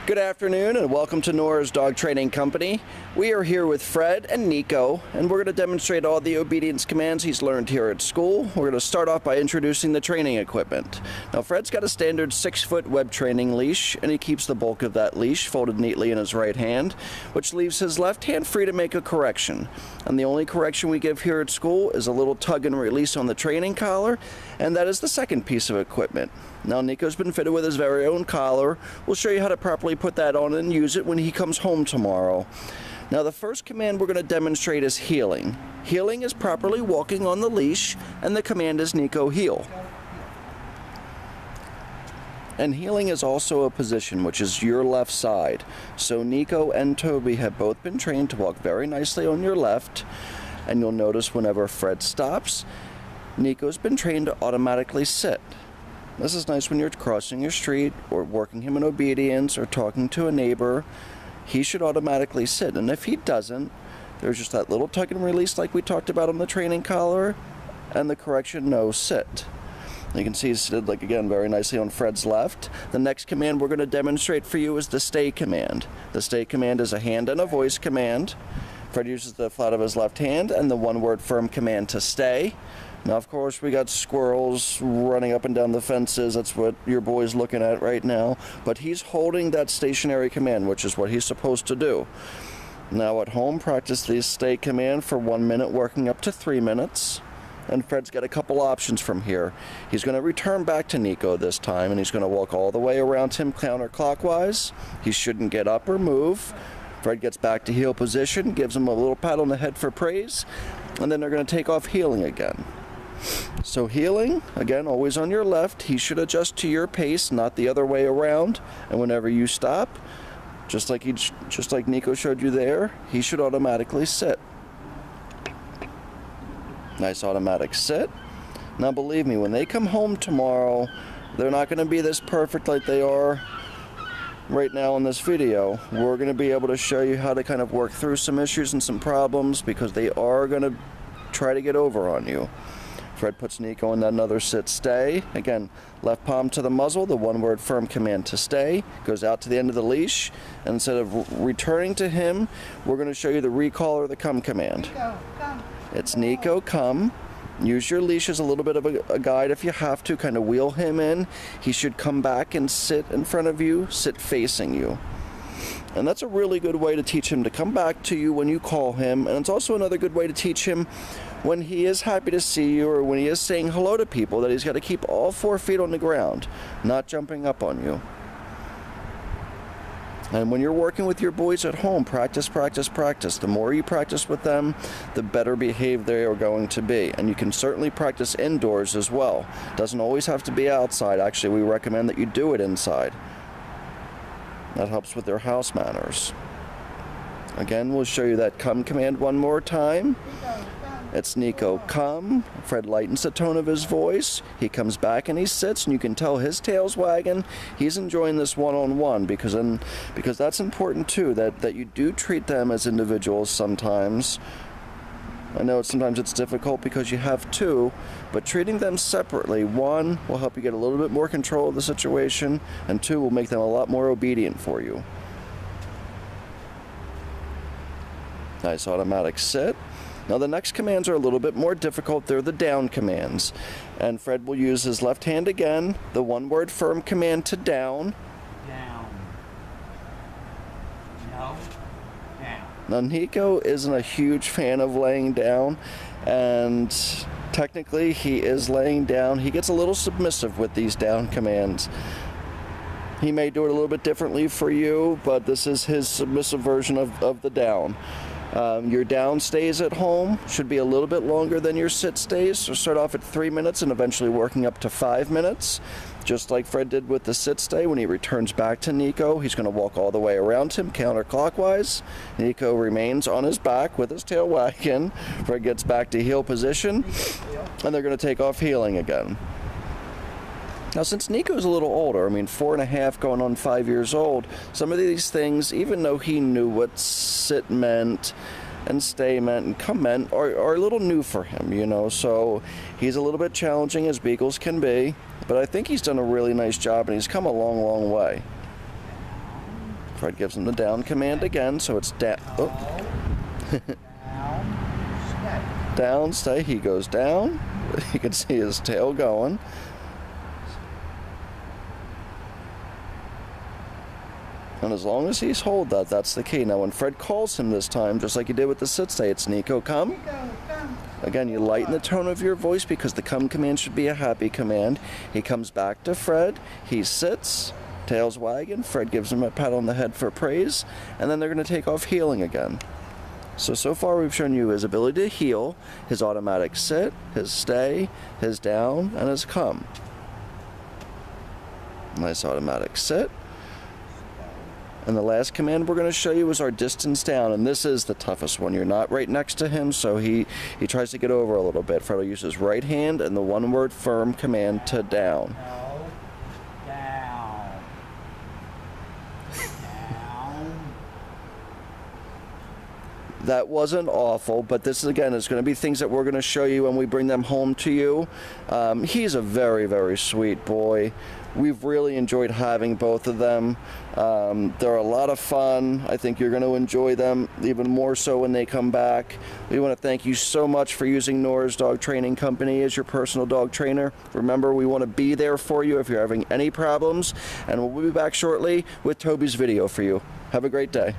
Good afternoon and welcome to Nora's Dog Training Company. We are here with Fred and Nico, and we're going to demonstrate all the obedience commands he's learned here at school. We're going to start off by introducing the training equipment. Now Fred's got a standard 6-foot web training leash, and he keeps the bulk of that leash folded neatly in his right hand, which leaves his left hand free to make a correction. And the only correction we give here at school is a little tug and release on the training collar, and that is the second piece of equipment. Now Nico's been fitted with his very own collar. We'll show you how to properly put that on and use it when he comes home tomorrow. Now the first command we're going to demonstrate is heeling. Heeling is properly walking on the leash, and the command is Nico heel. And heeling is also a position, which is your left side. So Nico and Toby have both been trained to walk very nicely on your left, and you'll notice whenever Fred stops, Nico's been trained to automatically sit. This is nice when you're crossing your street or working him in obedience or talking to a neighbor. He should automatically sit, and if he doesn't, there's just that little tug and release like we talked about on the training collar, and the correction, no, sit. You can see he's seated, like, again, very nicely on Fred's left. The next command we're going to demonstrate for you is the stay command. The stay command is a hand and a voice command. Fred uses the flat of his left hand and the one-word firm command to stay. Now, of course, we got squirrels running up and down the fences. That's what your boy's looking at right now. But he's holding that stationary command, which is what he's supposed to do. Now, at home, practice the stay command for 1 minute, working up to 3 minutes. And Fred's got a couple options from here. He's going to return back to Nico this time, and he's going to walk all the way around him counterclockwise. He shouldn't get up or move. Fred gets back to heel position, gives him a little pat on the head for praise, and then they're going to take off heeling again. So heeling, again, always on your left. He should adjust to your pace, not the other way around. And whenever you stop, just like Nico showed you there, he should automatically sit. Nice automatic sit. Now believe me, when they come home tomorrow, they're not going to be this perfect like they are right now in this video. We're going to be able to show you how to kind of work through some issues and some problems, because they are going to try to get over on you. Fred puts Nico in another sit stay. Again, left palm to the muzzle, the one-word firm command to stay. Goes out to the end of the leash, and instead of returning to him, we're going to show you the recall or the come command. Nico, come. It's Nico, come. Use your leash as a little bit of a guide if you have to, kind of wheel him in. He should come back and sit in front of you, sit facing you. And that's a really good way to teach him to come back to you when you call him, and it's also another good way to teach him when he is happy to see you or when he is saying hello to people, that he's got to keep all 4 feet on the ground, not jumping up on you. And when you're working with your boys at home, practice, practice, practice. The more you practice with them, the better behaved they are going to be. And you can certainly practice indoors as well. Doesn't always have to be outside. Actually, we recommend that you do it inside. That helps with their house manners. Again, we'll show you that come command one more time. It's Nico, come. Fred lightens the tone of his voice. He comes back and he sits, and you can tell his tail's wagging. He's enjoying this one-on-one, because that's important too, that you do treat them as individuals sometimes. I know sometimes it's difficult because you have two, but treating them separately, one, will help you get a little bit more control of the situation, and two, will make them a lot more obedient for you. Nice automatic sit. Now the next commands are a little bit more difficult. They're the down commands. And Fred will use his left hand again, the one-word firm command to down. Down. No. Down. Now Nico isn't a huge fan of laying down, and technically he is laying down. He gets a little submissive with these down commands. He may do it a little bit differently for you, but this is his submissive version of the down. Your down stays at home should be a little bit longer than your sit stays, so start off at 3 minutes and eventually working up to 5 minutes. Just like Fred did with the sit stay, when he returns back to Nico, he's going to walk all the way around him counterclockwise. Nico remains on his back with his tail wagging. Fred gets back to heel position, and they're going to take off heeling again. Now, since Nico's a little older, I mean 4.5 going on 5 years old, some of these things, even though he knew what sit meant and stay meant and come meant, are a little new for him, you know, so he's a little bit challenging, as beagles can be, but I think he's done a really nice job, and he's come a long, long way. Fred gives him the down command again, so it's down. Oh. Down, stay. Down, stay. He goes down. You can see his tail going. And as long as he's hold that, that's the key. Now when Fred calls him this time, just like you did with the sit stay, it's Nico, come. Nico, come. Again, you lighten the tone of your voice because the come command should be a happy command. He comes back to Fred. He sits, tail's wagging. Fred gives him a pat on the head for praise. And then they're going to take off heeling again. So far we've shown you his ability to heel, his automatic sit, his stay, his down, and his come. Nice automatic sit. And the last command we're going to show you is our distance down, and this is the toughest one. You're not right next to him, so he tries to get over a little bit. Fred will use his right hand and the one-word firm command to down. No. Down. Down. That wasn't awful, but this, again, is going to be things that we're going to show you when we bring them home to you. He's a very, very sweet boy. We've really enjoyed having both of them. They're a lot of fun. I think you're going to enjoy them even more so when they come back. We want to thank you so much for using Nora's Dog Training Company as your personal dog trainer. Remember, we want to be there for you if you're having any problems, and we'll be back shortly with Toby's video for you. Have a great day.